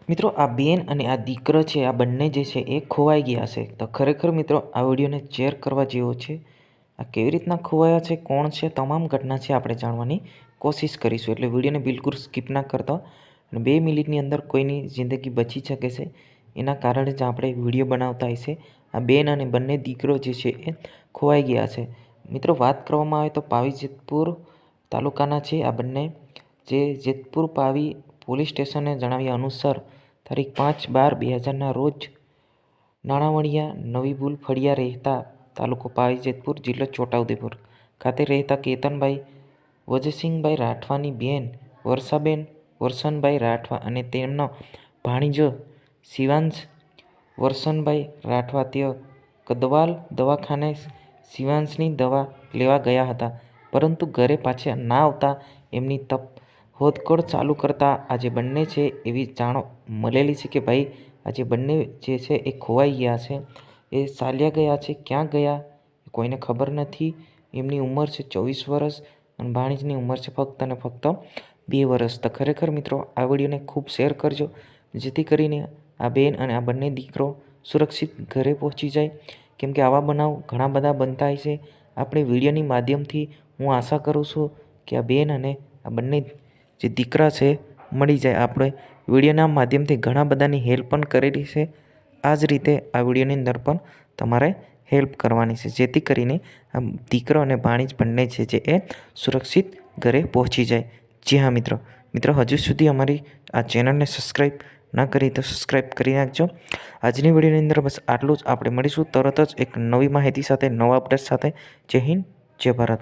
મિત્રો આ બેન અને આ દીકરો છે, આ બંને જે છે એ ખોવાઈ ગયા છે. તો ખરેખર મિત્રો આ વિડીયોને શેર કરવા જેવો છે. આ કેવી રીતના ખોવાયા છે, કોણ છે, તમામ ઘટના છે આપણે જાણવાની કોશિશ કરીશું. એટલે વિડીયોને બિલકુલ સ્કીપ ના કરતા. અને 2 મિનિટની અંદર કોઈની જિંદગી બચી શકે છે, એના કારણે જ આપણે વિડીયો બનાવતા હોય છે. આ બેન અને બંને દીકરો જે છે એ ખોવાઈ ગયા છે. મિત્રો વાત કરવામાં આવે તો પાવી જેતપુર તાલુકાના છે આ બંને, જે જેતપુર પાવી પોલીસ સ્ટેશને જણાવ્યા અનુસાર તારીખ 5/12/2000ના રોજ નાણાવણિયા નવી બુલ ફળિયા રહેતા તાલુકો પાવી જેતપુર જિલ્લો છોટાઉદેપુર ખાતે રહેતા કેતનભાઈ વજસિંહભાઈ રાઠવાની બેન વર્ષાબેન વરસનભાઈ રાઠવા અને તેમનો ભાણીજો શિવાંશ વરસનભાઈ રાઠવા તેઓ કદવાલ દવાખાને શિવાંશની દવા લેવા ગયા હતા, પરંતુ ઘરે પાછા ના આવતા એમની હોદકોડ ચાલુ કરતા આજે બંને છે એવી જાણો મળેલી છે કે ભાઈ આજે બંને જે છે એ ખોવાઈ ગયા છે. એ ચાલ્યા ગયા છે, ક્યાં ગયા કોઈને ખબર નથી. એમની ઉંમર છે 24 વર્ષ અને ભાણીજની ઉંમર છે ફક્ત અને ફક્ત 2 વર્ષ. તો ખરેખર મિત્રો આ વિડીયોને ખૂબ શેર કરજો, જેથી કરીને આ બેન અને આ બંને દીકરો સુરક્ષિત ઘરે પહોંચી જાય. કેમ કે આવા બનાવ ઘણા બધા બનતા હોય છે. આપણે વિડીયોની માધ્યમથી હું આશા કરું છું કે આ બેન અને આ બંને જે દીકરા છે મળી જાય. આપણે વિડીયોના માધ્યમથી ઘણા બધાની હેલ્પ પણ કરેલી છે. આ જ રીતે આ વિડીયોની અંદર પણ તમારે હેલ્પ કરવાની છે, જેથી કરીને આ દીકરો અને ભાણીજ બંને છે જે એ સુરક્ષિત ઘરે પહોંચી જાય. જી હા મિત્રો, હજુ સુધી અમારી આ ચેનલને સબસ્ક્રાઈબ ના કરી તો સબસ્ક્રાઈબ કરી નાખજો. આજની વિડીયોની અંદર બસ આટલું જ. આપણે મળીશું તરત જ એક નવી માહિતી સાથે, નવા અપડેટ સાથે. જય હિન્દ, જય ભારત.